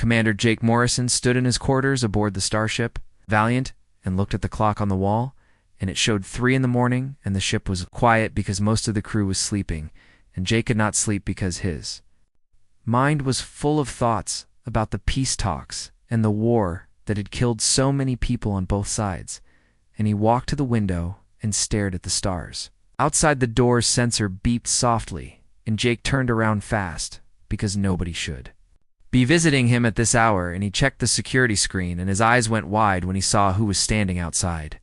Commander Jake Morrison stood in his quarters aboard the starship, Valiant, and looked at the clock on the wall, and it showed 3 in the morning, and the ship was quiet because most of the crew was sleeping, and Jake could not sleep because his mind was full of thoughts about the peace talks and the war that had killed so many people on both sides, and he walked to the window and stared at the stars. Outside, the door's sensor beeped softly, and Jake turned around fast, because nobody should be visiting him at this hour, and he checked the security screen, and his eyes went wide when he saw who was standing outside.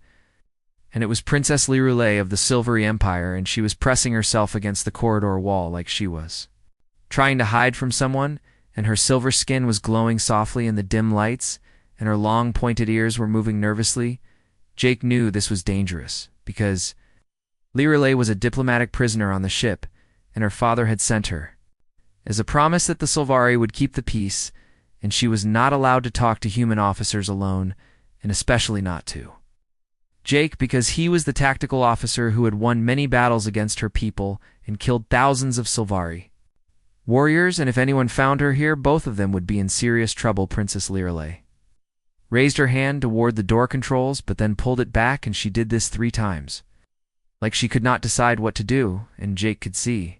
And it was Princess Lirule of the Silvery Empire, and she was pressing herself against the corridor wall like she was trying to hide from someone, and her silver skin was glowing softly in the dim lights, and her long pointed ears were moving nervously. Jake knew this was dangerous, because Lirule was a diplomatic prisoner on the ship, and her father had sent her as a promise that the Sylvari would keep the peace, and she was not allowed to talk to human officers alone, and especially not to Jake, because he was the tactical officer who had won many battles against her people and killed thousands of Sylvari warriors, and if anyone found her here, both of them would be in serious trouble. Princess Lirule raised her hand toward the door controls, but then pulled it back, and she did this 3 times, like she could not decide what to do, and Jake could see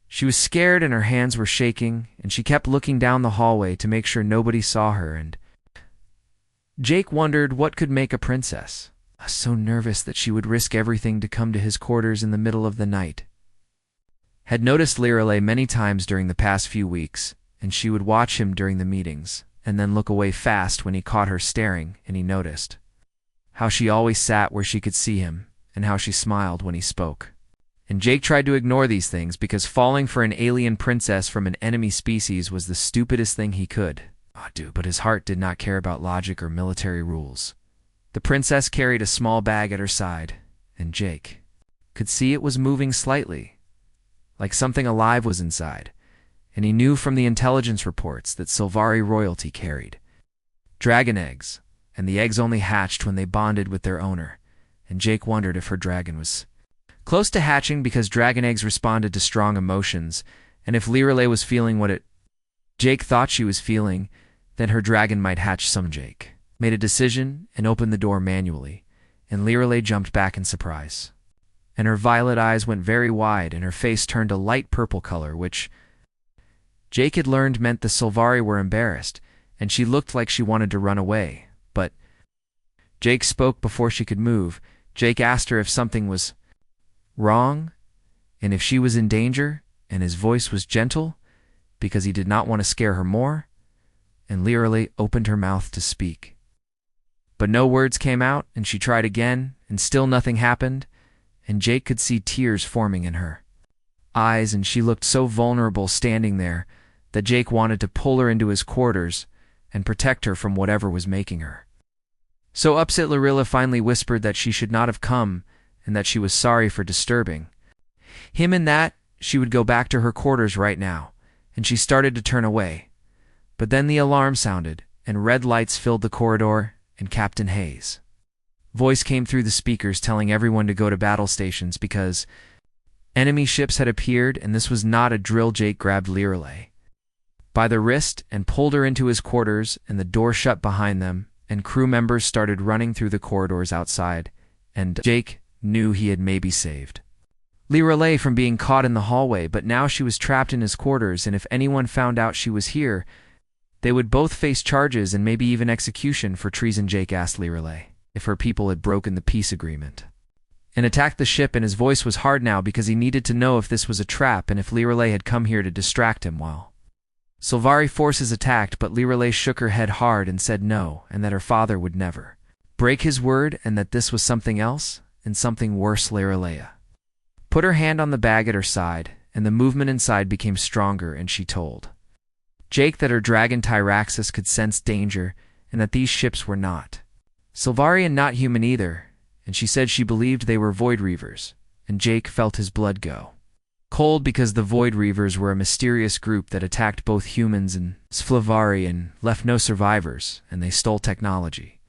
she was scared and her hands were shaking, and she kept looking down the hallway to make sure nobody saw her, and Jake wondered what could make a princess so nervous that she would risk everything to come to his quarters in the middle of the night. Had noticed Lirule many times during the past few weeks, and she would watch him during the meetings, and then look away fast when he caught her staring, and he noticed how she always sat where she could see him, and how she smiled when he spoke. And Jake tried to ignore these things because falling for an alien princess from an enemy species was the stupidest thing he could do, but his heart did not care about logic or military rules. The princess carried a small bag at her side, and Jake could see it was moving slightly, like something alive was inside, and he knew from the intelligence reports that Sylvari royalty carried dragon eggs, and the eggs only hatched when they bonded with their owner, and Jake wondered if her dragon was close to hatching because dragon eggs responded to strong emotions, and if Lirule was feeling what Jake thought she was feeling, then her dragon might hatch some. Jake made a decision and opened the door manually, and Lirule jumped back in surprise, and her violet eyes went very wide, and her face turned a light purple color, which Jake had learned meant the Sylvari were embarrassed, and she looked like she wanted to run away, but Jake spoke before she could move. Jake asked her if something was wrong, and if she was in danger, and his voice was gentle, because he did not want to scare her more, and Lirule opened her mouth to speak. But no words came out, and she tried again, and still nothing happened, and Jake could see tears forming in her eyes, and she looked so vulnerable standing there that Jake wanted to pull her into his quarters and protect her from whatever was making her so upset. Lirule finally whispered that she should not have come, and that she was sorry for disturbing him, and that she would go back to her quarters right now, and she started to turn away. But then the alarm sounded, and red lights filled the corridor, and Captain Hayes' voice came through the speakers telling everyone to go to battle stations because enemy ships had appeared, and this was not a drill. Jake grabbed Lirule by the wrist and pulled her into his quarters, and the door shut behind them, and crew members started running through the corridors outside, and Jake knew he had maybe saved Lirule from being caught in the hallway, but now she was trapped in his quarters, and if anyone found out she was here, they would both face charges and maybe even execution for treason. Jake asked Lirule if her people had broken the peace agreement and attacked the ship, and his voice was hard now because he needed to know if this was a trap and if Lirule had come here to distract him while Sylvari forces attacked. But Lirule shook her head hard and said no, and that her father would never break his word, and that this was something else, and something worse. Lirule put her hand on the bag at her side, and the movement inside became stronger, and she told Jake that her dragon Tyraxus could sense danger, and that these ships were not Sylvari and not human either, and she said she believed they were Void Reavers, and Jake felt his blood go cold because the Void Reavers were a mysterious group that attacked both humans and Sylvari and left no survivors, and they stole technology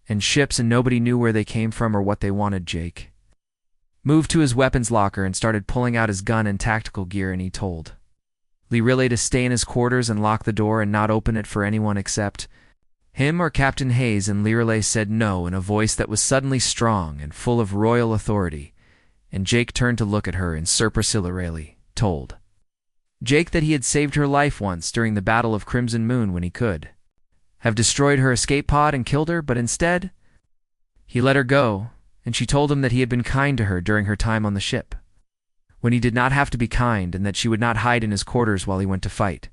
and ships, and nobody knew where they came from or what they wanted. Jake moved to his weapons locker and started pulling out his gun and tactical gear, and he told Lirelay to stay in his quarters and lock the door and not open it for anyone except him or Captain Hayes, and Lirelay said no in a voice that was suddenly strong and full of royal authority, and Jake turned to look at her, and Sir Lirelay told Jake that he had saved her life once during the Battle of Crimson Moon when he could have destroyed her escape pod and killed her, but instead he let her go, and she told him that he had been kind to her during her time on the ship, when he did not have to be kind, and that she would not hide in his quarters while he went to fight.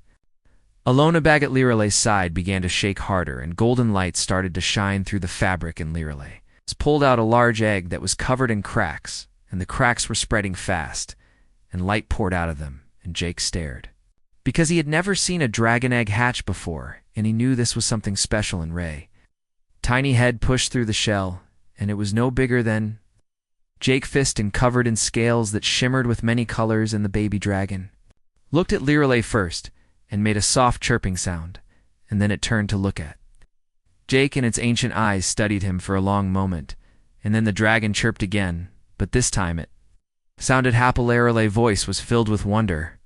Alone, a bag at Lirelay's side began to shake harder, and golden light started to shine through the fabric, and Lirelay pulled out a large egg that was covered in cracks, and the cracks were spreading fast, and light poured out of them, and Jake stared, because he had never seen a dragon egg hatch before, and he knew this was something special in Ray. Tiny head pushed through the shell, and it was no bigger than Jake fist, and covered in scales that shimmered with many colors, and the baby dragon looked at Lirelay first, and made a soft chirping sound, and then it turned to look at Jake, and its ancient eyes studied him for a long moment, and then the dragon chirped again, but this time it sounded happy. Lirelay voice was filled with wonder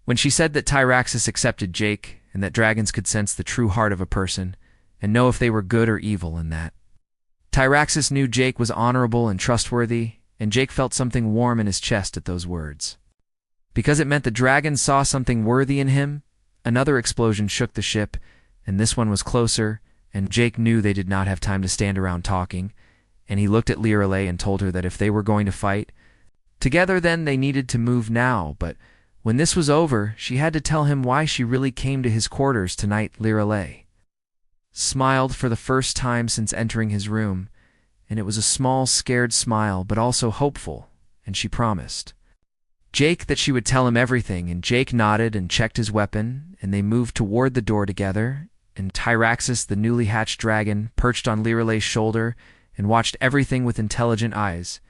when she said that Tyraxis accepted Jake, and that dragons could sense the true heart of a person, and know if they were good or evil, and that Tyraxis knew Jake was honorable and trustworthy, and Jake felt something warm in his chest at those words, because it meant the dragon saw something worthy in him. Another explosion shook the ship, and this one was closer, and Jake knew they did not have time to stand around talking, and he looked at Lirelay and told her that if they were going to fight together, then they needed to move now. But when this was over, she had to tell him why she really came to his quarters tonight. Lirelay smiled for the first time since entering his room, and it was a small, scared smile, but also hopeful, and she promised Jake that she would tell him everything, and Jake nodded and checked his weapon, and they moved toward the door together, and Tyraxis, the newly hatched dragon, perched on Lirelay's shoulder and watched everything with intelligent eyes.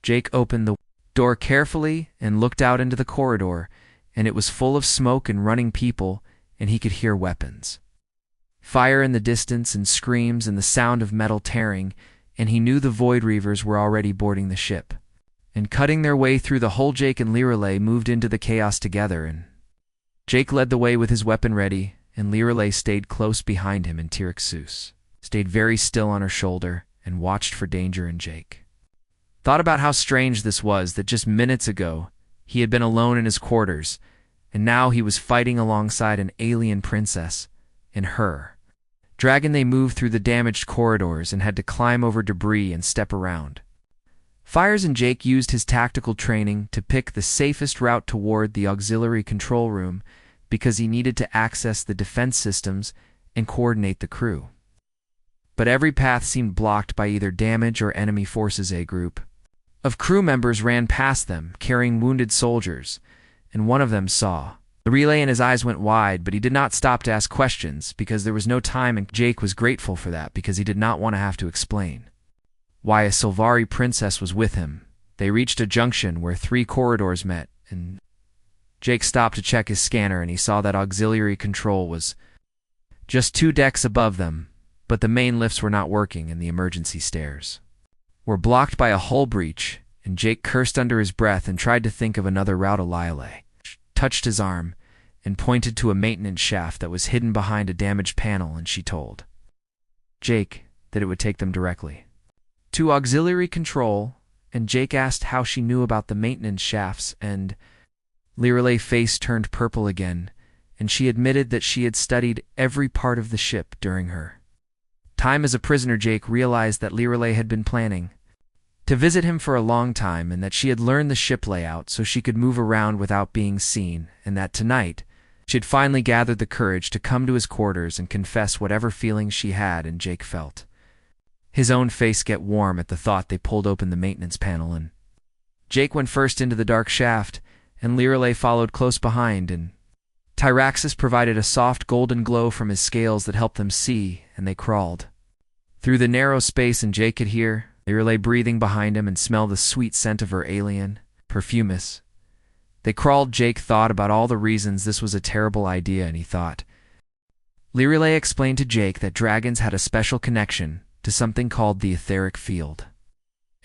Jake opened the door carefully and looked out into the corridor, and it was full of smoke and running people, and he could hear weapons fire in the distance, and screams, and the sound of metal tearing, and he knew the Void Reavers were already boarding the ship and cutting their way through the hull. Jake and Lirelay moved into the chaos together, and Jake led the way with his weapon ready, and Lirelay stayed close behind him, and Tyraxis stayed very still on her shoulder and watched for danger. And Jake thought about how strange this was, that just minutes ago he had been alone in his quarters, and now he was fighting alongside an alien princess and her dragon. They moved through the damaged corridors and had to climb over debris and step around fires, and Jake used his tactical training to pick the safest route toward the auxiliary control room, because he needed to access the defense systems and coordinate the crew. But every path seemed blocked by either damage or enemy forces. A group of crew members ran past them, carrying wounded soldiers, and one of them saw the relay, and his eyes went wide, but he did not stop to ask questions, because there was no time, and Jake was grateful for that, because he did not want to have to explain why a Sylvari princess was with him. They reached a junction where 3 corridors met, and Jake stopped to check his scanner, and he saw that auxiliary control was just 2 decks above them, but the main lifts were not working, and the emergency stairs were blocked by a hull breach, and Jake cursed under his breath and tried to think of another route. Lirelay touched his arm and pointed to a maintenance shaft that was hidden behind a damaged panel, and she told Jake that it would take them directly to auxiliary control, and Jake asked how she knew about the maintenance shafts, and Lirelay's face turned purple again, and she admitted that she had studied every part of the ship during her time as a prisoner. Jake realized that Lirelay had been planning to visit him for a long time, and that she had learned the ship layout so she could move around without being seen, and that tonight she had finally gathered the courage to come to his quarters and confess whatever feelings she had. And Jake felt his own face get warm at the thought. They pulled open the maintenance panel, and Jake went first into the dark shaft, and Lirelay followed close behind, and Tyraxis provided a soft golden glow from his scales that helped them see, and they crawled through the narrow space, and Jake could hear Lirelay breathing behind him and smell the sweet scent of her alien perfumes. They crawled. Jake thought about all the reasons this was a terrible idea, and he thought Lirelay explained to Jake that dragons had a special connection to something called the etheric field,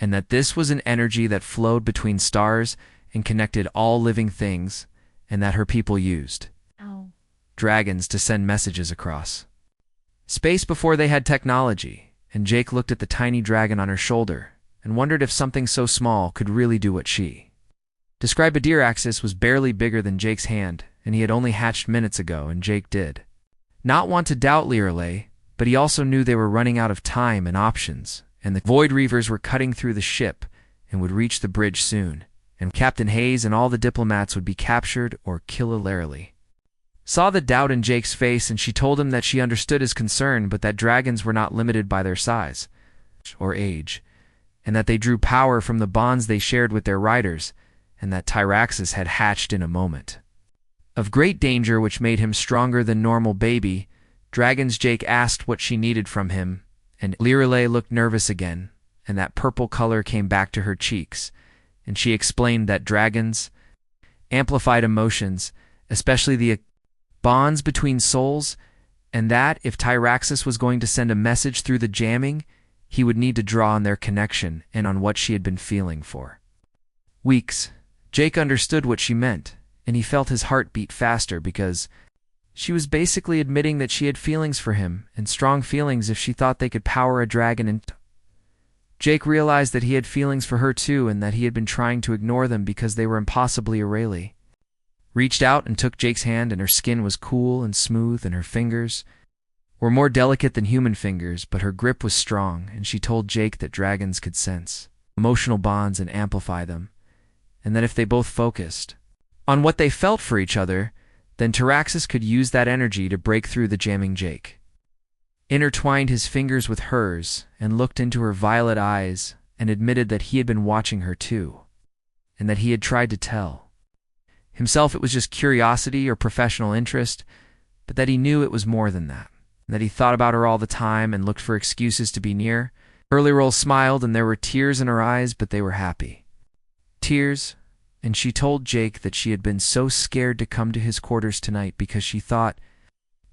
and that this was an energy that flowed between stars and connected all living things, and that her people used dragons to send messages across space before they had technology, and Jake looked at the tiny dragon on her shoulder and wondered if something so small could really do what she described. A deer axis was barely bigger than Jake's hand, and he had only hatched minutes ago, and Jake did not want to doubt Lirelei, but he also knew they were running out of time and options, and the Void Reavers were cutting through the ship and would reach the bridge soon, and Captain Hayes and all the diplomats would be captured or killed. Lirelei saw the doubt in Jake's face, and she told him that she understood his concern, but that dragons were not limited by their size or age, and that they drew power from the bonds they shared with their riders, and that Tyraxis had hatched in a moment of great danger, which made him stronger than normal baby dragons. Jake asked what she needed from him, and Lirelei looked nervous again, and that purple color came back to her cheeks, and she explained that dragons amplified emotions, especially the bonds between souls, and that if Tyraxis was going to send a message through the jamming, he would need to draw on their connection and on what she had been feeling for weeks. Jake understood what she meant, and he felt his heart beat faster, because she was basically admitting that she had feelings for him, and strong feelings, if she thought they could power a dragon. And Jake realized that he had feelings for her too, and that he had been trying to ignore them because they were impossibly Lirelei reached out and took Jake's hand, and her skin was cool and smooth, and her fingers were more delicate than human fingers, but her grip was strong, and she told Jake that dragons could sense emotional bonds and amplify them, and that if they both focused on what they felt for each other, then Tyraxis could use that energy to break through the jamming. Jake intertwined his fingers with hers and looked into her violet eyes and admitted that he had been watching her too, and that he had tried to tell himself it was just curiosity or professional interest, but that he knew it was more than that, and that he thought about her all the time and looked for excuses to be near. Lirelei smiled, and there were tears in her eyes, but they were happy tears, and she told Jake that she had been so scared to come to his quarters tonight because she thought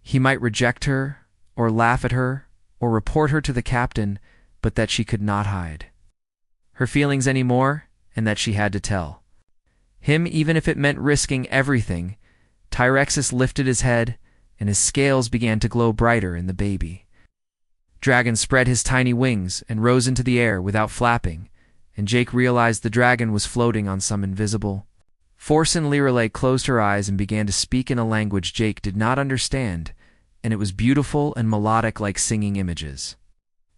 he might reject her or laugh at her or report her to the captain, but that she could not hide her feelings anymore, and that she had to tell him, even if it meant risking everything. Tyraxis lifted his head, and his scales began to glow brighter, and the baby dragon spread his tiny wings and rose into the air without flapping, and Jake realized the dragon was floating on some invisible force. And Lirelei closed her eyes and began to speak in a language Jake did not understand, and it was beautiful and melodic, like singing images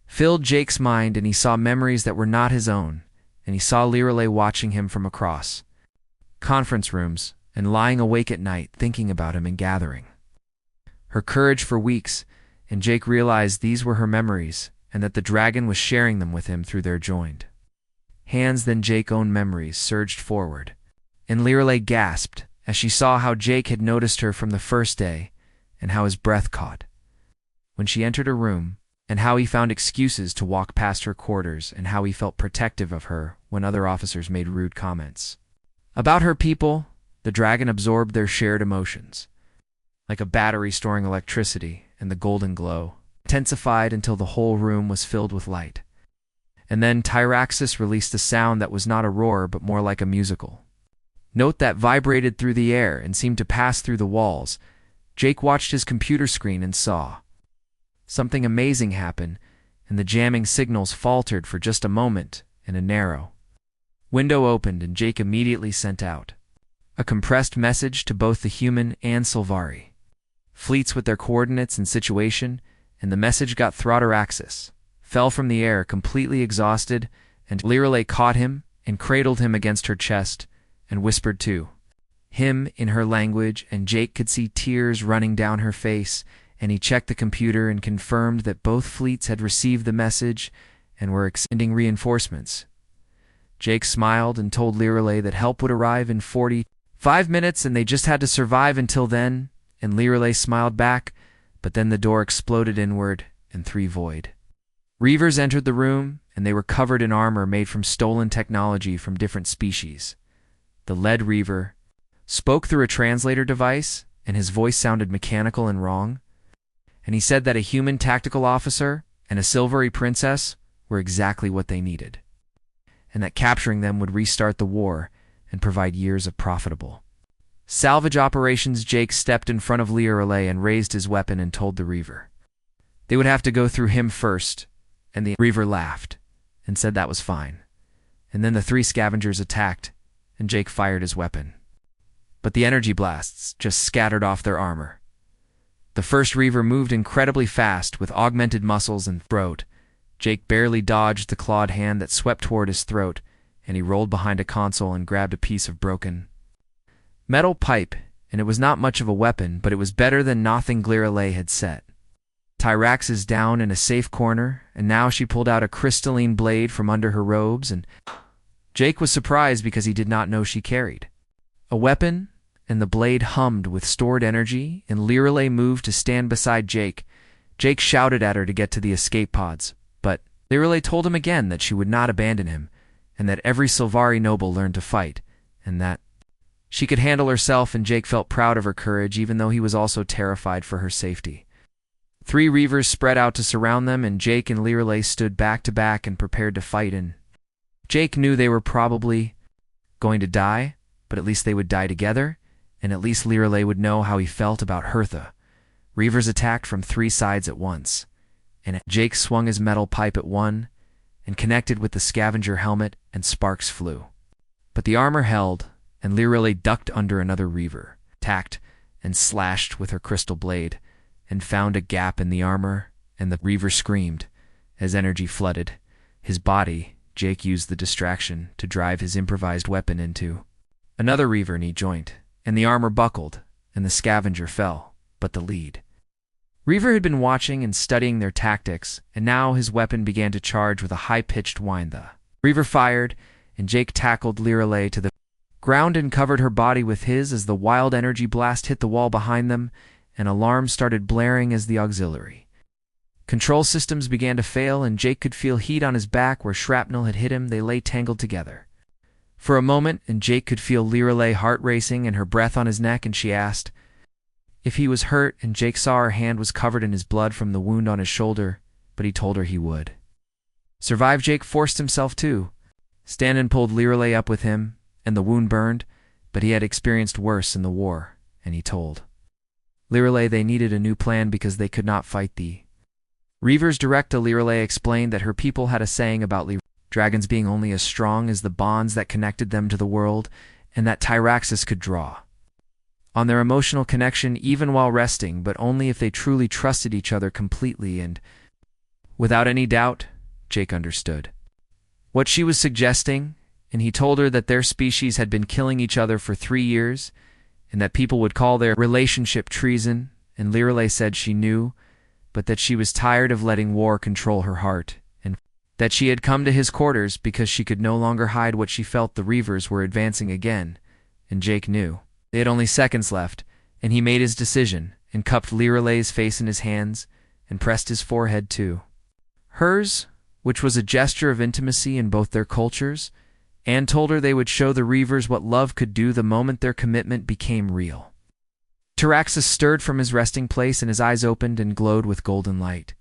filled Jake's mind, and he saw memories that were not his own, and he saw Lirelei watching him from across conference rooms and lying awake at night thinking about him and gathering her courage for weeks, and Jake realized these were her memories, and that the dragon was sharing them with him through their joined hands. Then Jake's own memories surged forward, and Lirelei gasped as she saw how Jake had noticed her from the first day, and how his breath caught when she entered her room, and how he found excuses to walk past her quarters, and how he felt protective of her when other officers made rude comments about her people. The dragon absorbed their shared emotions like a battery storing electricity, and the golden glow intensified until the whole room was filled with light. And then Tyraxis released a sound that was not a roar, but more like a musical note that vibrated through the air and seemed to pass through the walls. Jake watched his computer screen and saw something amazing happen, and the jamming signals faltered for just a moment, and a narrow window opened, and Jake immediately sent out a compressed message to both the human and Sylvari fleets with their coordinates and situation, and the message got through. Tyraxis fell from the air completely exhausted, and Lirelei caught him and cradled him against her chest and whispered to him in her language, and Jake could see tears running down her face, and he checked the computer and confirmed that both fleets had received the message and were sending reinforcements. Jake smiled and told Lirelei that help would arrive in 45 minutes, and they just had to survive until then, and Lirelei smiled back, but then the door exploded inward, and 3 Void Reavers entered the room, and they were covered in armor made from stolen technology from different species. The lead Reaver spoke through a translator device, and his voice sounded mechanical and wrong, and he said that a human tactical officer and a Sylvari princess were exactly what they needed, and that capturing them would restart the war and provide years of profitable Salvage operations. Jake stepped in front of Lirelei and raised his weapon and told the Reaver they would have to go through him first, and the Reaver laughed and said that was fine. And then the three scavengers attacked, and Jake fired his weapon. But the energy blasts just scattered off their armor. The first Reaver moved incredibly fast with augmented muscles and throat. Jake barely dodged the clawed hand that swept toward his throat, and he rolled behind a console and grabbed a piece of broken metal pipe, and it was not much of a weapon, but it was better than nothing Lirelei had set. Tyrax is down in a safe corner, and now she pulled out a crystalline blade from under her robes, and Jake was surprised because he did not know she carried a weapon, and the blade hummed with stored energy, and Lirelei moved to stand beside Jake. Jake shouted at her to get to the escape pods, but Lirelei told him again that she would not abandon him, and that every Sylvari noble learned to fight, and that she could handle herself, and Jake felt proud of her courage even though he was also terrified for her safety. 3 Reavers spread out to surround them, and Jake and Lirelei stood back to back and prepared to fight. And Jake knew they were probably going to die, but at least they would die together, and at least Lirelei would know how he felt about Hertha. Reavers attacked from 3 sides at once, and Jake swung his metal pipe at one and connected with the scavenger helmet, and sparks flew. But the armor held, and Lirelei ducked under another Reaver, attacked and slashed with her crystal blade, and found a gap in the armor, and the Reaver screamed as energy flooded his body. Jake used the distraction to drive his improvised weapon into another Reaver knee joint, and the armor buckled, and the scavenger fell, but the lead Reaver had been watching and studying their tactics, and now his weapon began to charge with a high-pitched whine. The Reaver fired, and Jake tackled Lirelei to the ground and covered her body with his as the wild energy blast hit the wall behind them. An alarm started blaring as the auxiliary control systems began to fail, and Jake could feel heat on his back where shrapnel had hit him. They lay tangled together for a moment, and Jake could feel Lirelei heart racing and her breath on his neck, and she asked if he was hurt, and Jake saw her hand was covered in his blood from the wound on his shoulder, but he told her he would survive. Jake forced himself to stand and pulled Lirelei up with him, and the wound burned, but he had experienced worse in the war, and he told Lirelei they needed a new plan because they could not fight the Reavers. Director Lirelei explained that her people had a saying about dragons being only as strong as the bonds that connected them to the world, and that Tyraxis could draw on their emotional connection even while resting, but only if they truly trusted each other completely. And without any doubt, Jake understood what she was suggesting, and he told her that their species had been killing each other for 3 years, and that people would call their relationship treason, and Lirelei said she knew, but that she was tired of letting war control her heart, and that she had come to his quarters because she could no longer hide what she felt. The Reavers were advancing again, and Jake knew they had only seconds left, and he made his decision, and cupped Lirelei's face in his hands, and pressed his forehead to hers, which was a gesture of intimacy in both their cultures, and told her they would show the Reavers what love could do the moment their commitment became real. Tyraxis stirred from his resting place, and his eyes opened and glowed with golden light.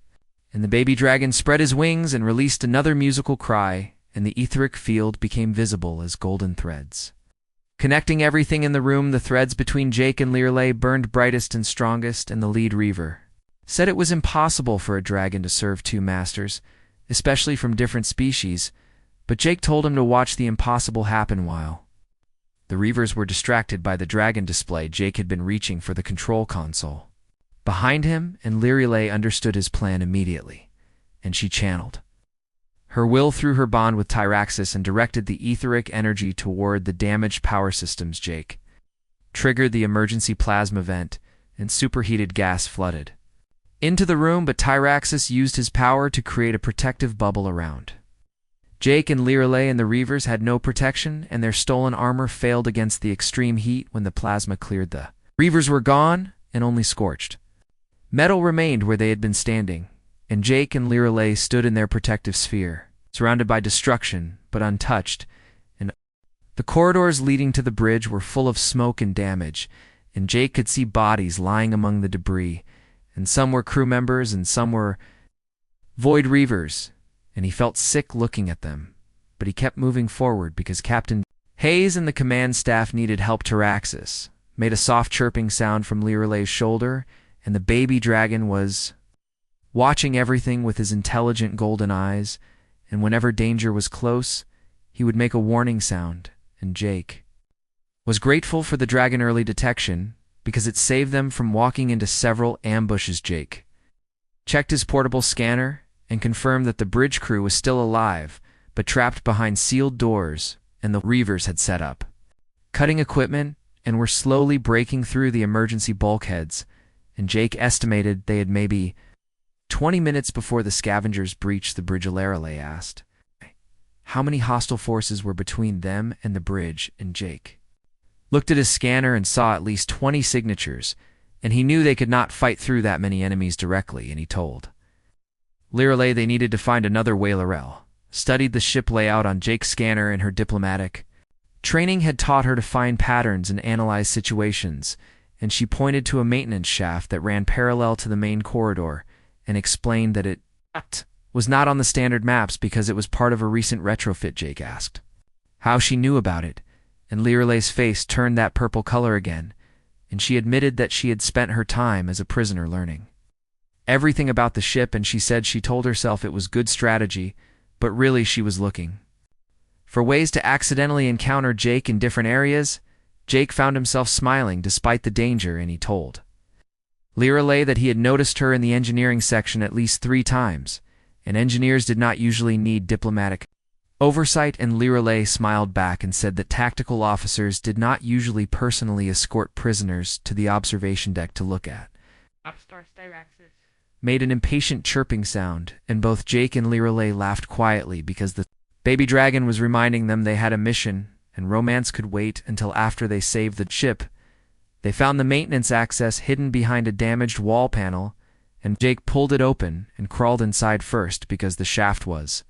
And the baby dragon spread his wings and released another musical cry, and the etheric field became visible as golden threads. Connecting everything in the room, the threads between Jake and Lirelei burned brightest and strongest, and the lead Reaver said it was impossible for a dragon to serve 2 masters, especially from different species, but Jake told him to watch the impossible happen while the Reavers were distracted by the dragon display. Jake had been reaching for the control console behind him, and Lirelei understood his plan immediately, and she channeled her will through her bond with Tyraxis and directed the etheric energy toward the damaged power systems. Jake triggered the emergency plasma vent, and superheated gas flooded into the room, but Tyraxis used his power to create a protective bubble around Jake and Lirelei, and the Reavers had no protection, and their stolen armor failed against the extreme heat. When the plasma cleared, the Reavers were gone, and only scorched metal remained where they had been standing, and Jake and Lirelei stood in their protective sphere, surrounded by destruction, but untouched, and the corridors leading to the bridge were full of smoke and damage, and Jake could see bodies lying among the debris, and some were crew members and some were Void Reavers, and he felt sick looking at them, but he kept moving forward because Captain Hayes and the command staff needed help. Tyraxis made a soft chirping sound from Liralay's shoulder, and the baby dragon was watching everything with his intelligent golden eyes, and whenever danger was close, he would make a warning sound, and Jake was grateful for the dragon early detection because it saved them from walking into several ambushes. Jake checked his portable scanner and confirmed that the bridge crew was still alive, but trapped behind sealed doors, and the reavers had set up cutting equipment and were slowly breaking through the emergency bulkheads, and Jake estimated they had maybe 20 minutes before the scavengers breached the bridge. Liralee asked how many hostile forces were between them and the bridge, and Jake looked at his scanner and saw at least 20 signatures, and he knew they could not fight through that many enemies directly, and he told Liralee they needed to find another way. Liralee studied the ship layout on Jake's scanner, and her diplomatic training had taught her to find patterns and analyze situations, and she pointed to a maintenance shaft that ran parallel to the main corridor and explained that it was not on the standard maps because it was part of a recent retrofit. Jake asked how she knew about it, and Liralee's face turned that purple color again, and she admitted that she had spent her time as a prisoner learning everything about the ship, and she said she told herself it was good strategy, but really she was looking for ways to accidentally encounter Jake in different areas. Jake found himself smiling despite the danger, and he told Liralee that he had noticed her in the engineering section at least 3 times, and engineers did not usually need diplomatic oversight, and Liralee smiled back and said that tactical officers did not usually personally escort prisoners to the observation deck to look at. Made an impatient chirping sound, and both Jake and Liralee laughed quietly because the baby dragon was reminding them they had a mission, and romance could wait until after they saved the ship. They found the maintenance access hidden behind a damaged wall panel, and Jake pulled it open and crawled inside first because the shaft was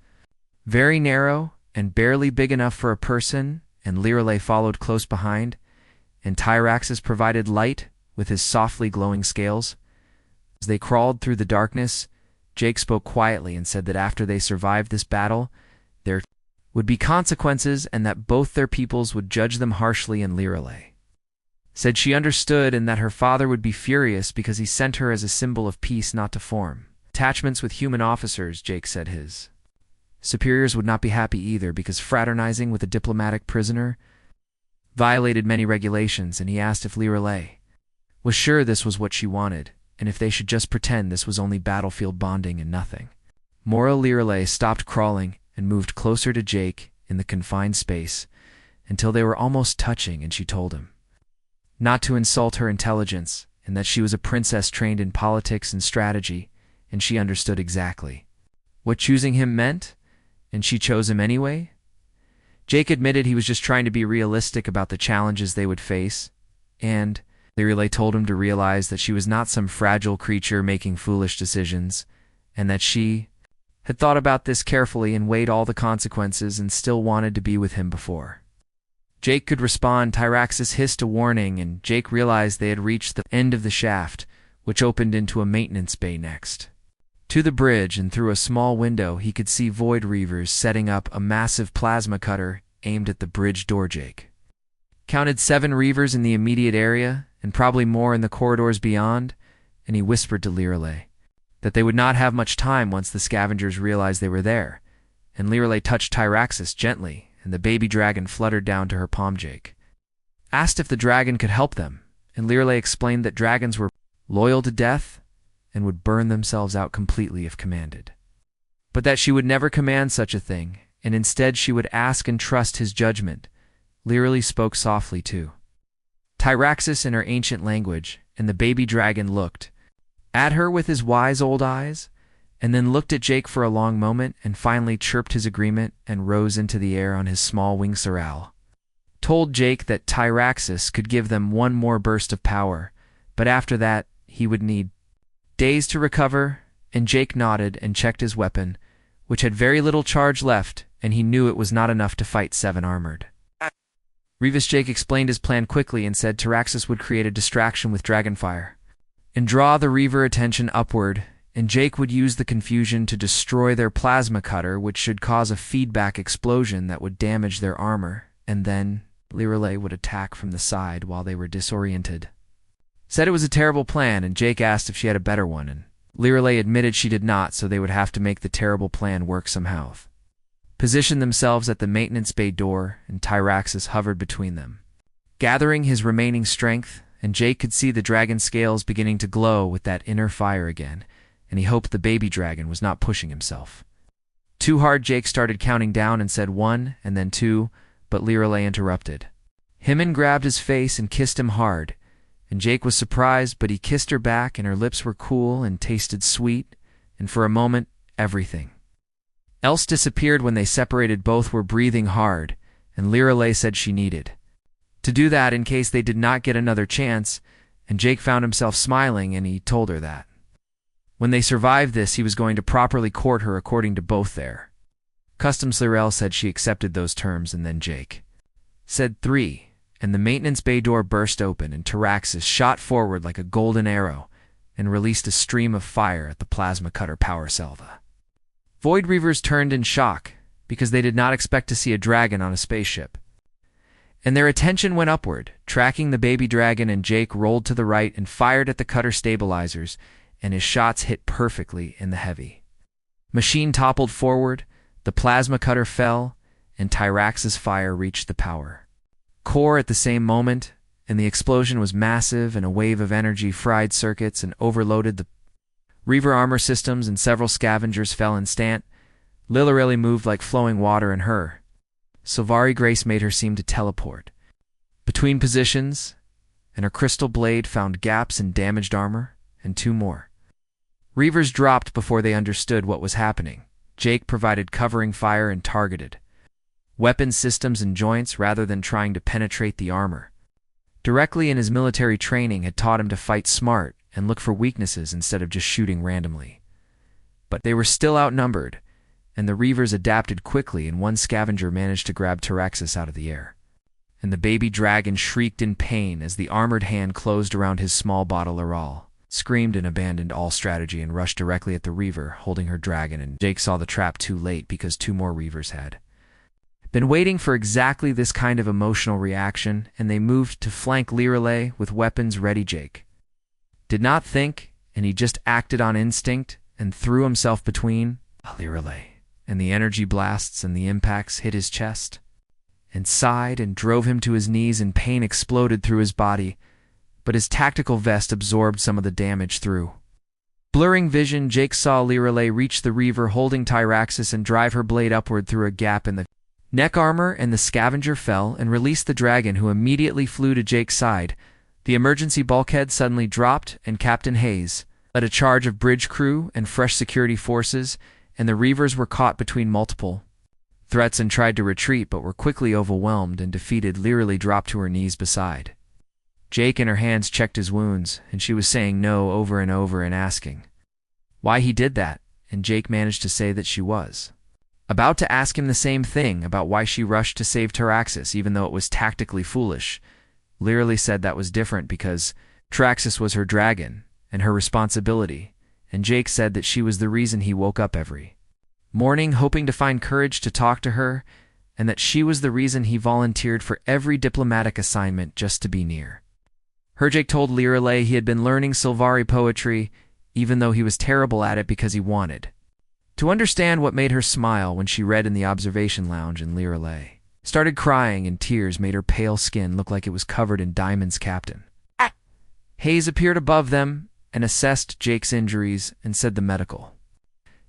very narrow and barely big enough for a person, and Liralee followed close behind, and Tyraxis provided light with his softly glowing scales. As they crawled through the darkness, Jake spoke quietly and said that after they survived this battle, there would be consequences and that both their peoples would judge them harshly, and Liralee said she understood and that her father would be furious because he sent her as a symbol of peace, not to form attachments with human officers. Jake said his superiors would not be happy either because fraternizing with a diplomatic prisoner violated many regulations, and he asked if Liralee was sure this was what she wanted, and if they should just pretend this was only battlefield bonding and nothing more. Liralee stopped crawling and moved closer to Jake in the confined space until they were almost touching, and she told him not to insult her intelligence and that she was a princess trained in politics and strategy, and she understood exactly what choosing him meant, and she chose him anyway. Jake admitted he was just trying to be realistic about the challenges they would face, and Liralee told him to realize that she was not some fragile creature making foolish decisions, and that she had thought about this carefully and weighed all the consequences and still wanted to be with him before Jake could respond. Tyraxis hissed a warning, and Jake realized they had reached the end of the shaft, which opened into a maintenance bay next to the bridge, and through a small window he could see Void Reavers setting up a massive plasma cutter aimed at the bridge door. Jake counted 7 Reavers in the immediate area, and probably more in the corridors beyond, and he whispered to Liralee that they would not have much time once the scavengers realized they were there, and Liralee touched Tyraxis gently, and the baby dragon fluttered down to her palm. Jake asked if the dragon could help them, and Liralee explained that dragons were loyal to death and would burn themselves out completely if commanded, but that she would never command such a thing, and instead she would ask and trust his judgment. Liralee spoke softly to Tyraxis in her ancient language, and the baby dragon looked at her with his wise old eyes, and then looked at Jake for a long moment, and finally chirped his agreement and rose into the air on his small wing. Sorrel told Jake that Tyraxis could give them one more burst of power, but after that he would need days to recover, and Jake nodded and checked his weapon, which had very little charge left, and he knew it was not enough to fight 7 armored Reavers. Jake explained his plan quickly and said Tyraxis would create a distraction with Dragonfire and draw the Reaver attention upward, and Jake would use the confusion to destroy their plasma cutter, which should cause a feedback explosion that would damage their armor, and then Lirelei would attack from the side while they were disoriented. Said it was a terrible plan, and Jake asked if she had a better one, and Lirelei admitted she did not, so they would have to make the terrible plan work somehow. Positioned themselves at the maintenance bay door, and Tyraxus hovered between them, gathering his remaining strength, and Jake could see the dragon scales beginning to glow with that inner fire again, and he hoped the baby dragon was not pushing himself. Too hard. Jake started counting down and said 1 and then 2, but Lirelei interrupted. Hyman grabbed his face and kissed him hard, and Jake was surprised, but he kissed her back, and her lips were cool and tasted sweet, and for a moment, everything else disappeared when they separated. Both were breathing hard, and Lirelei said she needed to do that in case they did not get another chance, and Jake found himself smiling, and he told her that when they survived this, he was going to properly court her according to both their customs. Lirelei said she accepted those terms, and then Jake said 3, and the maintenance bay door burst open, and Tyraxus shot forward like a golden arrow and released a stream of fire at the plasma cutter power cell. The Void Reavers turned in shock because they did not expect to see a dragon on a spaceship, and their attention went upward, tracking the baby dragon, and Jake rolled to the right and fired at the cutter stabilizers, and his shots hit perfectly in the heavy machine. Toppled forward, the plasma cutter fell, and Tyraxus' fire reached the power core at the same moment, and the explosion was massive, and a wave of energy fried circuits and overloaded the Reaver armor systems, and several scavengers fell instant. Lirelei moved like flowing water, and her Sylvari grace made her seem to teleport between positions, and her crystal blade found gaps in damaged armor, and 2 more Reavers dropped before they understood what was happening. Jake provided covering fire and targeted weapon systems and joints rather than trying to penetrate the armor. Directly in his military training had taught him to fight smart and look for weaknesses instead of just shooting randomly. But they were still outnumbered, and the Reavers adapted quickly, and one scavenger managed to grab Tyraxus out of the air. And the baby dragon shrieked in pain as the armored hand closed around his small bottle. Lirelei screamed and abandoned all strategy and rushed directly at the Reaver, holding her dragon, and Jake saw the trap too late because 2 more Reavers had been waiting for exactly this kind of emotional reaction, and they moved to flank Lirelei with weapons ready. Jake did not think, and he just acted on instinct and threw himself between Lirelei, and the energy blasts and the impacts hit his chest and sighed and drove him to his knees, and pain exploded through his body, but his tactical vest absorbed some of the damage through blurring vision. Jake saw Lirelei reach the Reaver holding Tyraxus and drive her blade upward through a gap in the neck armor, and the scavenger fell and released the dragon, who immediately flew to Jake's side. The emergency bulkhead suddenly dropped, and Captain Hayes led a charge of bridge crew and fresh security forces, and the Reavers were caught between multiple threats and tried to retreat, but were quickly overwhelmed and defeated. Lirelei dropped to her knees beside Jake, and her hands checked his wounds, and she was saying no over and over and asking why he did that, and Jake managed to say that she was about to ask him the same thing about why she rushed to save Tyraxus, even though it was tactically foolish. Lirelei said that was different because Tyraxus was her dragon and her responsibility, and Jake said that she was the reason he woke up every morning hoping to find courage to talk to her, and that she was the reason he volunteered for every diplomatic assignment just to be near her. Jake told Lirelei he had been learning Sylvari poetry, even though he was terrible at it, because he wanted to understand what made her smile when she read in the observation lounge, and Lirelei started crying, and tears made her pale skin look like it was covered in diamonds. Captain Hayes appeared above them and assessed Jake's injuries and said the medical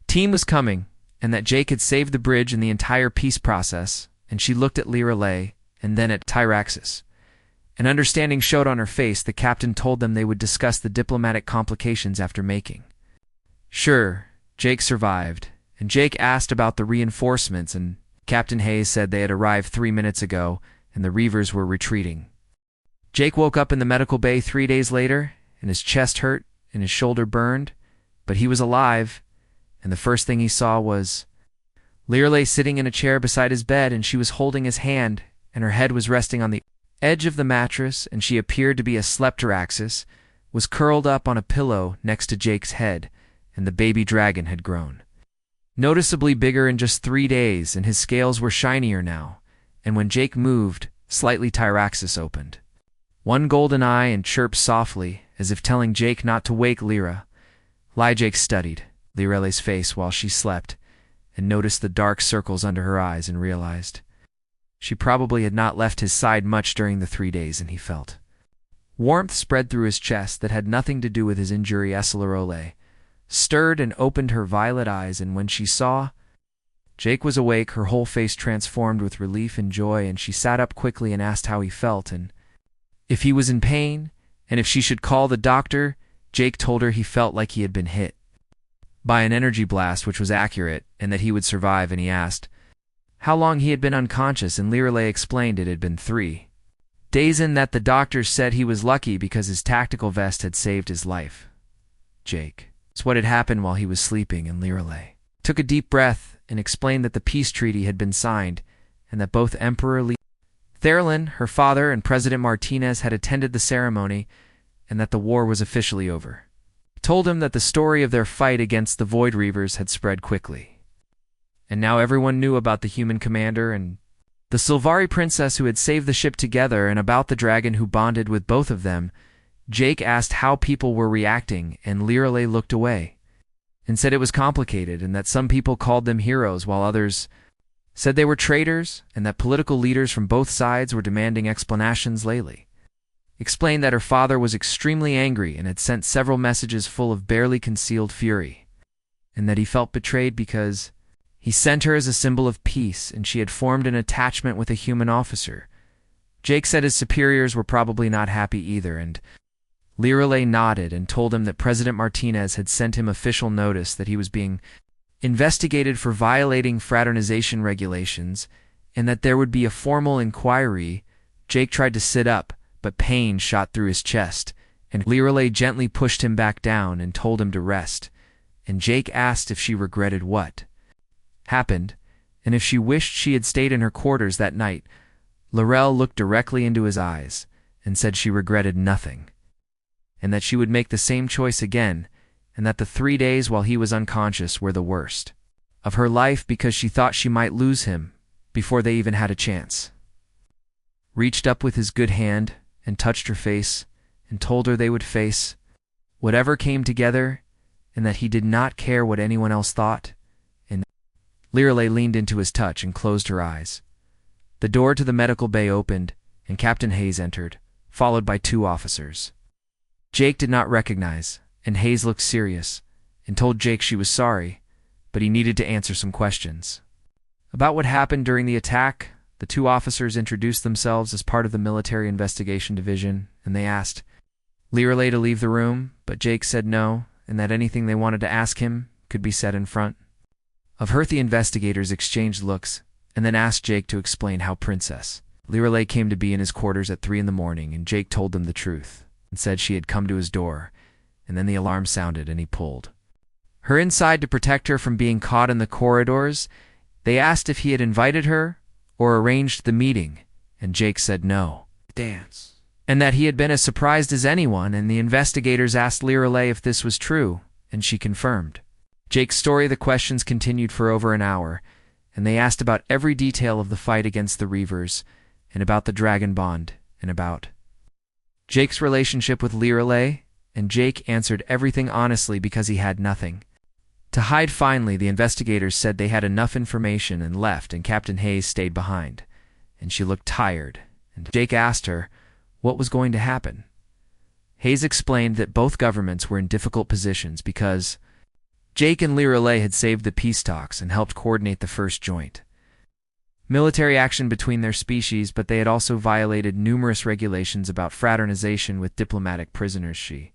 team was coming, and that Jake had saved the bridge and the entire peace process, and she looked at Lirelei and then at Tyraxus. An understanding showed on her face. The captain told them they would discuss the diplomatic complications after making sure Jake survived, and Jake asked about the reinforcements, and Captain Hayes said they had arrived 3 minutes ago, and the Reavers were retreating. Jake woke up in the medical bay 3 days later, and his chest hurt, and his shoulder burned, but he was alive, and the first thing he saw was Lirelei sitting in a chair beside his bed, and she was holding his hand, and her head was resting on the edge of the mattress, and she appeared to be a Tyraxus, was curled up on a pillow next to Jake's head, and the baby dragon had grown noticeably bigger in just 3 days, and his scales were shinier now, and when Jake moved, slightly Tyraxis opened. One golden eye and chirped softly, as if telling Jake not to wake Lyra. Jake studied Lirele's face while she slept, and noticed the dark circles under her eyes and realized she probably had not left his side much during the 3 days, and he felt warmth spread through his chest that had nothing to do with his injury. Eslarole stirred and opened her violet eyes, and when she saw Jake was awake, her whole face transformed with relief and joy, and she sat up quickly and asked how he felt and if he was in pain, and if she should call the doctor. Jake told her he felt like he had been hit by an energy blast, which was accurate, and that he would survive, and he asked how long he had been unconscious, and Lirele explained it had been 3 days, and that the doctors said he was lucky because his tactical vest had saved his life. Jake, it's what had happened while he was sleeping, and Lirele took a deep breath and explained that the peace treaty had been signed, and that both Emperor Therlin, her father, and President Martinez had attended the ceremony, and that the war was officially over. He told him that the story of their fight against the Void Reavers had spread quickly, and now everyone knew about the human commander and the Sylvari princess who had saved the ship together, and about the dragon who bonded with both of them. Jake asked how people were reacting, and Lirele looked away and said it was complicated, and that some people called them heroes while others said they were traitors, and that political leaders from both sides were demanding explanations. Lately explained that her father was extremely angry and had sent several messages full of barely concealed fury, and that he felt betrayed because he sent her as a symbol of peace, and she had formed an attachment with a human officer. Jake said his superiors were probably not happy either, and Lirele nodded and told him that President Martinez had sent him official notice that he was being investigated for violating fraternization regulations, and that there would be a formal inquiry. Jake tried to sit up, but pain shot through his chest, and Lirele gently pushed him back down and told him to rest, and Jake asked if she regretted what happened, and if she wished she had stayed in her quarters that night. Lirele looked directly into his eyes and said she regretted nothing, and that she would make the same choice again, and that the 3 days while he was unconscious were the worst of her life because she thought she might lose him before they even had a chance. Reached up with his good hand and touched her face and told her they would face whatever came together, and that he did not care what anyone else thought. And Lirele leaned into his touch and closed her eyes. The door to the medical bay opened, and Captain Hayes entered, followed by 2 officers. Jake did not recognize, and Hayes looked serious and told Jake she was sorry, but he needed to answer some questions about what happened during the attack. The 2 officers introduced themselves as part of the Military Investigation Division, and they asked Lirele to leave the room, but Jake said no, and that anything they wanted to ask him could be said in front of her. The investigators exchanged looks and then asked Jake to explain how Princess Lirele came to be in his quarters at 3 in the morning, and Jake told them the truth and said she had come to his door, and then the alarm sounded and he pulled her inside to protect her from being caught in the corridors. They asked if he had invited her or arranged the meeting, and Jake said no, and that he had been as surprised as anyone, and the investigators asked Lirele if this was true, and she confirmed Jake's story. The questions continued for over an hour, and they asked about every detail of the fight against the Reavers, and about the Dragon Bond, and about Jake's relationship with Lirele, and Jake answered everything honestly because he had nothing to hide. Finally, the investigators said they had enough information and left, and Captain Hayes stayed behind, and she looked tired, and Jake asked her what was going to happen. Hayes explained that both governments were in difficult positions because Jake and Lirele had saved the peace talks and helped coordinate the first joint military action between their species, but they had also violated numerous regulations about fraternization with diplomatic prisoners. She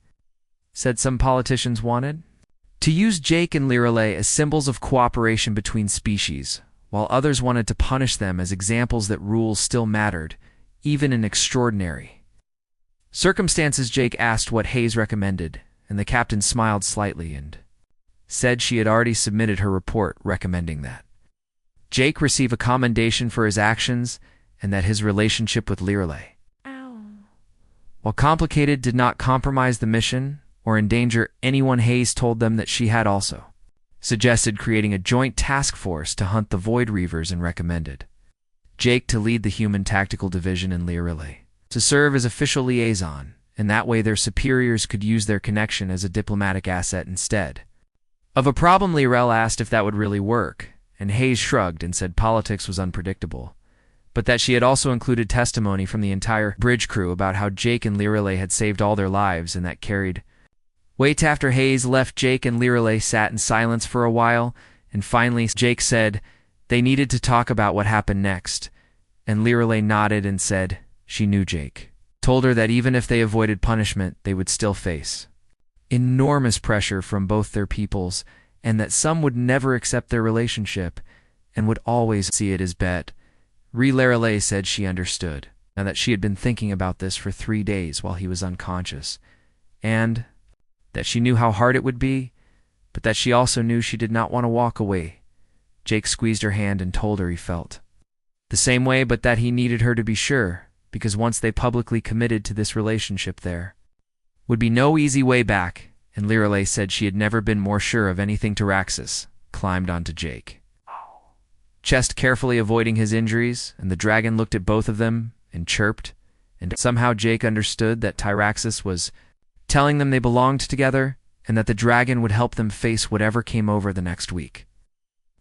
said some politicians wanted to use Jake and Lirele as symbols of cooperation between species, while others wanted to punish them as examples that rules still mattered, even in extraordinary circumstances. Jake asked what Hayes recommended, and the captain smiled slightly and said she had already submitted her report recommending that Jake receive a commendation for his actions, and that his relationship with Lirele, while complicated, did not compromise the mission or endanger anyone. Hayes told them that she had also suggested creating a joint task force to hunt the Void Reavers and recommended Jake to lead the human tactical division in Lirelay, to serve as official liaison, and that way their superiors could use their connection as a diplomatic asset instead. Of a problem, Lirel asked if that would really work, and Hayes shrugged and said politics was unpredictable, but that she had also included testimony from the entire bridge crew about how Jake and Lirelay had saved all their lives, and that carried weight. After Hayes left, Jake and Lirelay sat in silence for a while, and finally Jake said they needed to talk about what happened next, and Lirelay nodded and said she knew Jake told her that even if they avoided punishment, they would still face enormous pressure from both their peoples, and that some would never accept their relationship and would always see it as bet. Lirelay said she understood, now that she had been thinking about this for 3 days while he was unconscious, and that she knew how hard it would be, but that she also knew she did not want to walk away. Jake squeezed her hand and told her he felt the same way, but that he needed her to be sure, because once they publicly committed to this relationship, there would be no easy way back, and Lirelay said she had never been more sure of anything. Tyraxis climbed onto Jake, chest carefully avoiding his injuries, and the dragon looked at both of them and chirped, and somehow Jake understood that Tyraxis was telling them they belonged together, and that the dragon would help them face whatever came over the next week.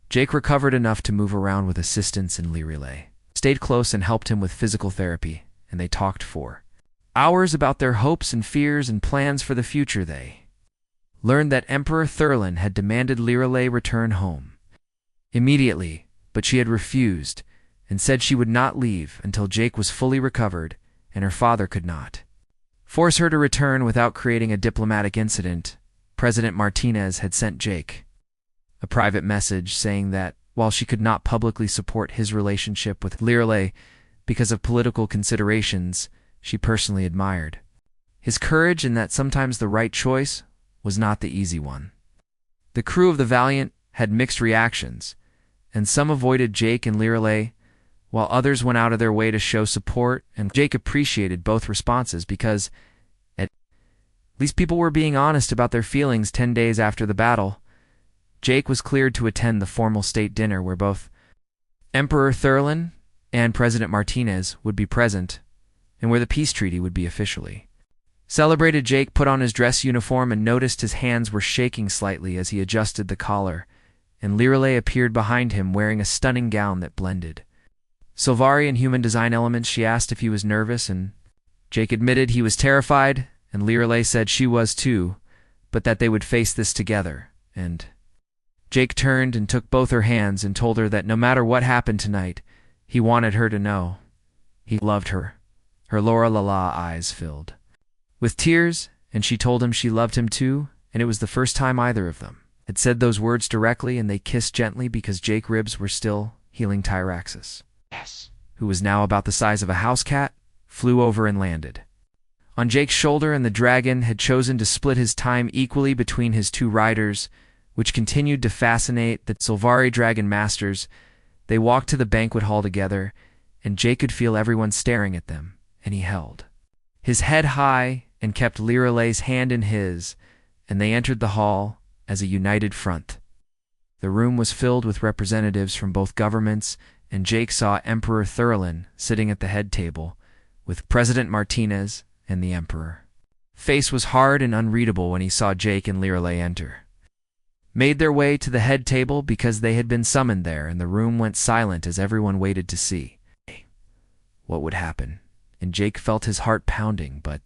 Jake recovered enough to move around with assistance, and Lirelay stayed close and helped him with physical therapy, and they talked for hours about their hopes and fears and plans for the future. They learned that Emperor Thurlin had demanded Lirelay return home immediately, but she had refused and said she would not leave until Jake was fully recovered, and her father could not force her to return without creating a diplomatic incident. President Martinez had sent Jake a private message saying that while she could not publicly support his relationship with Lirelay because of political considerations, she personally admired his courage, and that sometimes the right choice was not the easy one. The crew of the Valiant had mixed reactions, and some avoided Jake and Lirelay, while others went out of their way to show support, and Jake appreciated both responses because at least people were being honest about their feelings. 10 days after the battle, Jake was cleared to attend the formal state dinner where both Emperor Thurlin and President Martinez would be present, and where the peace treaty would be officially celebrated. Jake put on his dress uniform and noticed his hands were shaking slightly as he adjusted the collar, and Lirelay appeared behind him wearing a stunning gown that blended Sylvari and human design elements. She asked if he was nervous, and Jake admitted he was terrified, and Lirelay said she was too, but that they would face this together. And Jake turned and took both her hands and told her that no matter what happened tonight, he wanted her to know he loved her. Her Laura Lala eyes filled with tears, and she told him she loved him too, and it was the first time either of them had said those words directly, and they kissed gently because Jake's ribs were still healing. Tyraxis, yes, who was now about the size of a house cat, flew over and landed on Jake's shoulder, and the dragon had chosen to split his time equally between his two riders, which continued to fascinate the Sylvari dragon masters. They walked to the banquet hall together, and Jake could feel everyone staring at them, and he held his head high and kept Lirelay's hand in his, and they entered the hall as a united front. The room was filled with representatives from both governments, and Jake saw Emperor Thurlin sitting at the head table with President Martinez and the Emperor. Face was hard and unreadable when he saw Jake and Lirelay enter. Made their way to the head table because they had been summoned there, and the room went silent as everyone waited to see what would happen, and Jake felt his heart pounding, but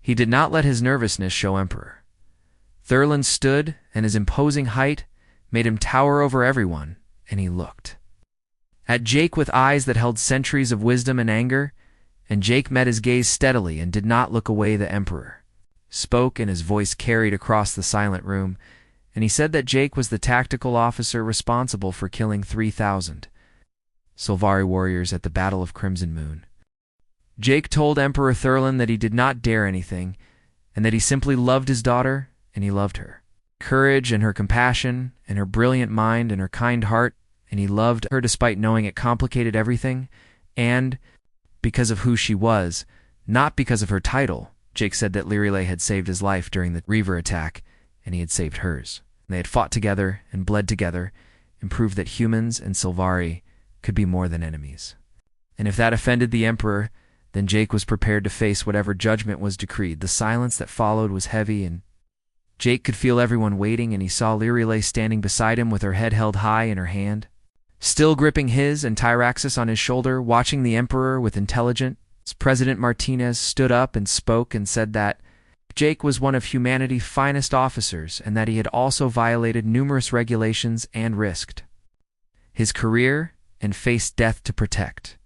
he did not let his nervousness show. Emperor Thurlin stood, and his imposing height made him tower over everyone, and he looked at Jake with eyes that held centuries of wisdom and anger, and Jake met his gaze steadily and did not look away. The Emperor spoke, and his voice carried across the silent room, and he said that Jake was the tactical officer responsible for killing 3,000 Sylvari warriors at the Battle of Crimson Moon. Jake told Emperor Thurlin that he did not dare anything, and that he simply loved his daughter, and he loved her courage and her compassion and her brilliant mind and her kind heart, and he loved her despite knowing it complicated everything, and because of who she was, not because of her title. Jake said that Lirelay had saved his life during the Reaver attack, and he had saved hers. They had fought together and bled together and proved that humans and Sylvari could be more than enemies. And if that offended the emperor, then Jake was prepared to face whatever judgment was decreed. The silence that followed was heavy, and Jake could feel everyone waiting, and he saw Lirelei standing beside him with her head held high in her hand, still gripping his and Tyraxus on his shoulder, watching the emperor with intelligence. President Martinez stood up and spoke and said that Jake was one of humanity's finest officers and that he had also violated numerous regulations and risked his career and faced death to protect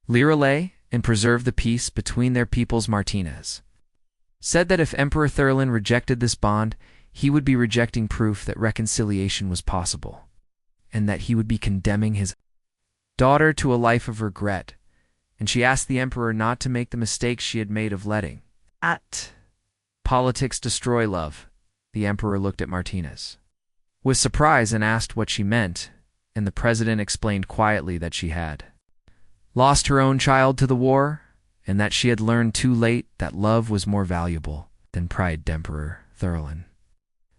Lirelei and preserve the peace between their peoples. Martinez said that if Emperor Thurlan rejected this bond, he would be rejecting proof that reconciliation was possible, and that he would be condemning his daughter to a life of regret, and she asked the emperor not to make the mistake she had made of letting politics destroy love. The emperor looked at Martinez with surprise and asked what she meant, and the president explained quietly that she had lost her own child to the war, and that she had learned too late that love was more valuable than pride. Emperor Thurlan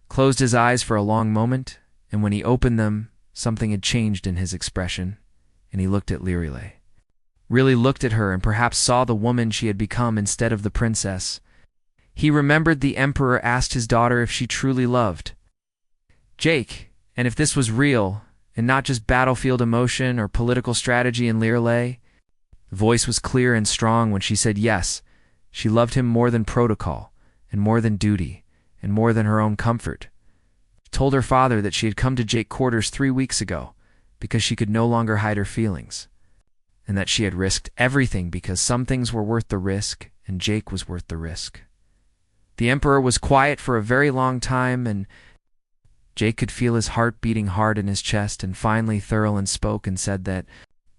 closed his eyes for a long moment, and when he opened them, something had changed in his expression, and he looked at Lirelei. Really looked at her and perhaps saw the woman she had become instead of the princess. He remembered the emperor asked his daughter if she truly loved Jake, and if this was real, and not just battlefield emotion or political strategy. In Lirelei, the voice was clear and strong when she said yes, she loved him more than protocol, and more than duty, and more than her own comfort. She told her father that she had come to Jake's quarters 3 weeks ago because she could no longer hide her feelings, and that she had risked everything because some things were worth the risk, and Jake was worth the risk. The emperor was quiet for a very long time, and Jake could feel his heart beating hard in his chest, and finally Thurlan spoke and said that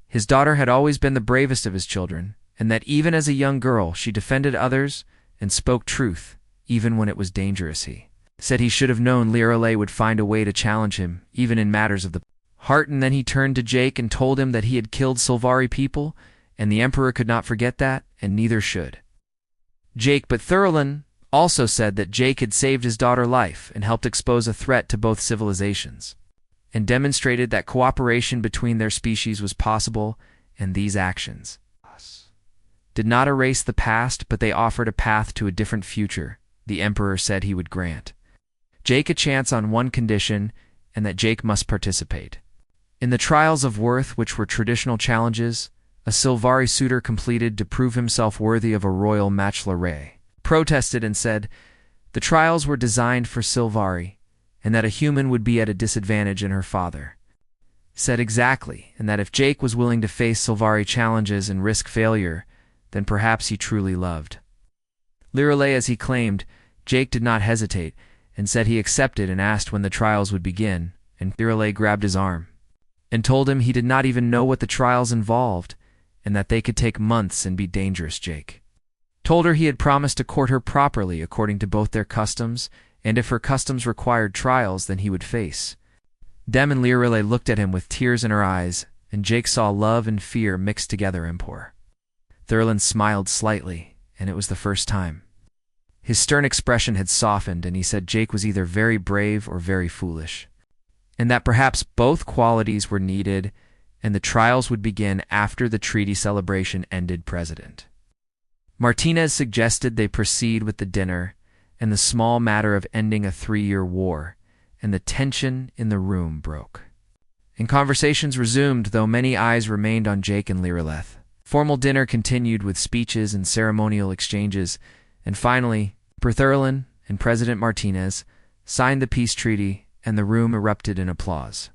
his daughter had always been the bravest of his children, and that even as a young girl she defended others and spoke truth, even when it was dangerous. He said he should have known Lirelei would find a way to challenge him, even in matters of the heart. And then he turned to Jake and told him that he had killed Sylvari people, and the emperor could not forget that, and neither should Jake. But Thurlan also said that Jake had saved his daughter's life and helped expose a threat to both civilizations, and demonstrated that cooperation between their species was possible, and these actions did not erase the past, but they offered a path to a different future. The emperor said he would grant Jake a chance on one condition, and that Jake must participate in the trials of worth, which were traditional challenges a Sylvari suitor completed to prove himself worthy of a royal match. Lirelei protested and said the trials were designed for Sylvari, and that a human would be at a disadvantage. And her father said exactly, and that if Jake was willing to face Sylvari challenges and risk failure, then perhaps he truly loved Lirelei as he claimed. Jake did not hesitate, and said he accepted, and asked when the trials would begin, and Lirelei grabbed his arm and told him he did not even know what the trials involved, and that they could take months and be dangerous. Jake told her he had promised to court her properly according to both their customs, and if her customs required trials, then he would face them. And Lirelei looked at him with tears in her eyes, and Jake saw love and fear mixed together. Emperor Thurlan smiled slightly, and it was the first time. His stern expression had softened, and he said Jake was either very brave or very foolish, and that perhaps both qualities were needed, and the trials would begin after the treaty celebration ended. President Martinez suggested they proceed with the dinner and the small matter of ending a 3-year war, and the tension in the room broke, and conversations resumed, though many eyes remained on Jake and Lirelei. Formal dinner continued with speeches and ceremonial exchanges, and finally, Thurlan and President Martinez signed the peace treaty, and the room erupted in applause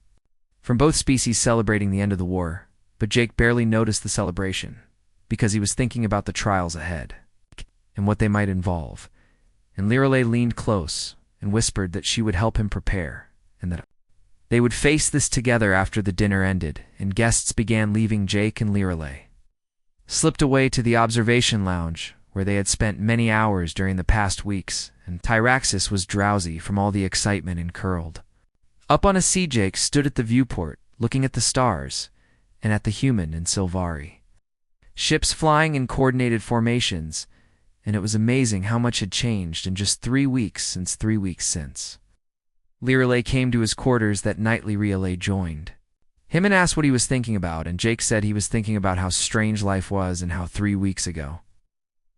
from both species celebrating the end of the war. But Jake barely noticed the celebration, because he was thinking about the trials ahead and what they might involve. And Lirelei leaned close and whispered that she would help him prepare, and that they would face this together. After the dinner ended and guests began leaving, Jake and Lirelei slipped away to the observation lounge, where they had spent many hours during the past weeks, and Tyraxus was drowsy from all the excitement and curled up on a seat. Jake stood at the viewport, looking at the stars and at the human and Sylvari ships flying in coordinated formations, and it was amazing how much had changed in just 3 weeks since 3 weeks since Lirelei came to his quarters that night. Lirelei joined Him asked what he was thinking about, and Jake said he was thinking about how strange life was and how 3 weeks ago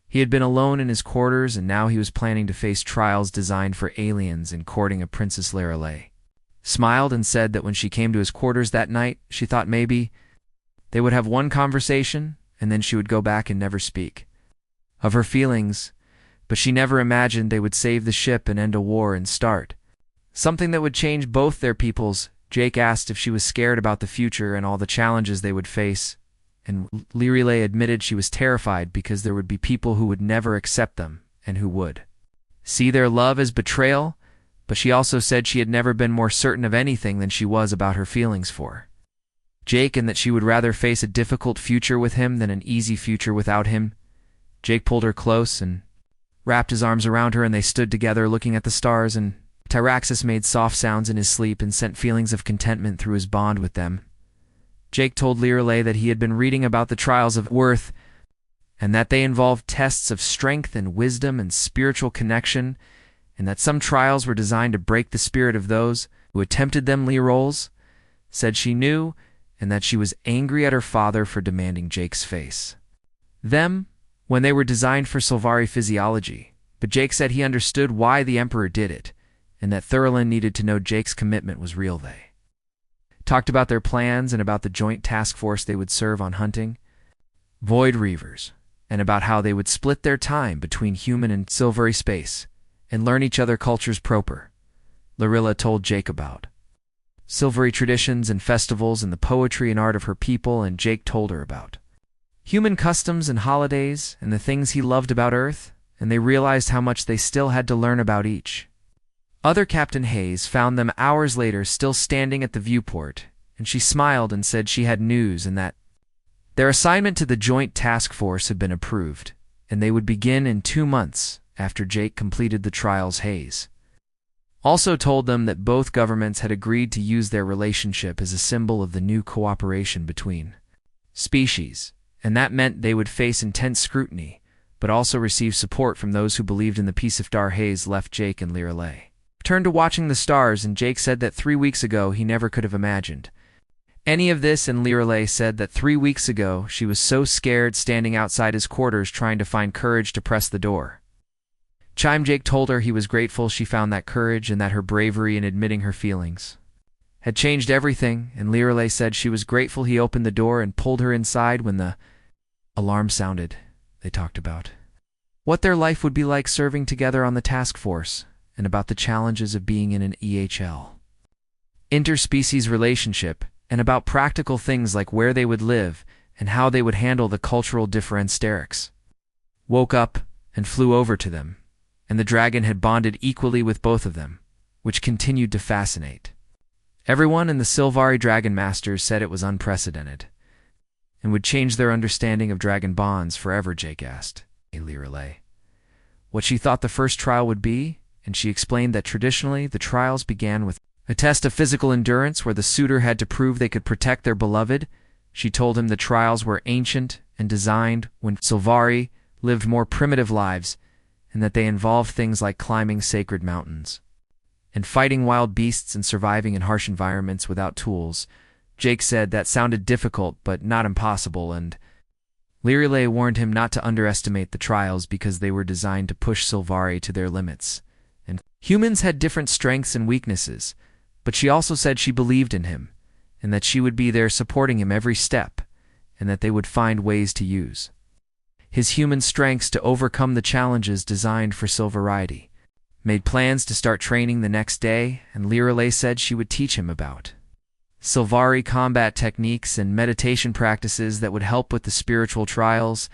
he had been alone in his quarters, and now he was planning to face trials designed for aliens and courting a Princess Lorelei. Smiled and said that when she came to his quarters that night, she thought maybe they would have one conversation, and then she would go back and never speak of her feelings, but she never imagined they would save the ship and end a war and start something that would change both their peoples. Jake asked if she was scared about the future and all the challenges they would face, and Lorelei admitted she was terrified because there would be people who would never accept them and who would see their love as betrayal, but she also said she had never been more certain of anything than she was about her feelings for Jake, and that she would rather face a difficult future with him than an easy future without him. Jake pulled her close and wrapped his arms around her, and they stood together looking at the stars, and Tyraxis made soft sounds in his sleep and sent feelings of contentment through his bond with them. Jake told Lorelei that he had been reading about the trials of worth, and that they involved tests of strength and wisdom and spiritual connection, and that some trials were designed to break the spirit of those who attempted them. Lorelei said she knew, and that she was angry at her father for demanding Jake's face when they were designed for Sylvari physiology, but Jake said he understood why the Emperor did it, and that Thurlin needed to know Jake's commitment was real. They talked about their plans and about the joint task force they would serve on hunting Void Reavers, and about how they would split their time between human and Sylvari space and learn each other cultures proper. Lorelei told Jake about Sylvari traditions and festivals and the poetry and art of her people, and Jake told her about human customs and holidays and the things he loved about Earth, and they realized how much they still had to learn about each other. Captain Hayes found them hours later still standing at the viewport, and she smiled and said she had news and that their assignment to the Joint Task Force had been approved, and they would begin in 2 months after Jake completed the trials. Hayes also told them that both governments had agreed to use their relationship as a symbol of the new cooperation between species, and that meant they would face intense scrutiny, but also receive support from those who believed in the peace. Hayes left Jake and Lorelei turned to watching the stars, and Jake said that 3 weeks ago he never could have imagined any of this, and Lorelei said that 3 weeks ago she was so scared standing outside his quarters trying to find courage to press the door. Jake told her he was grateful she found that courage and that her bravery in admitting her feelings had changed everything, and Lorelei said she was grateful he opened the door and pulled her inside when the alarm sounded. They talked about what their life would be like serving together on the task force, and about the challenges of being in an interspecies relationship, and about practical things like where they would live and how they would handle the cultural differentiations. Woke up and flew over to them, and the dragon had bonded equally with both of them, which continued to fascinate everyone, and the Sylvari Dragon Masters said it was unprecedented and would change their understanding of dragon bonds forever. Jake asked Lorelei what she thought the first trial would be, and she explained that traditionally the trials began with a test of physical endurance where the suitor had to prove they could protect their beloved. She told him the trials were ancient and designed when Sylvari lived more primitive lives, and that they involved things like climbing sacred mountains and fighting wild beasts and surviving in harsh environments without tools. Jake said that sounded difficult but not impossible, and Lorelei warned him not to underestimate the trials because they were designed to push Sylvari to their limits, and humans had different strengths and weaknesses, but she also said she believed in him, and that she would be there supporting him every step, and that they would find ways to use his human strengths to overcome the challenges designed for Sylvari. Made plans to start training the next day, and Lorelei said she would teach him about Sylvari combat techniques and meditation practices that would help with the spiritual trials.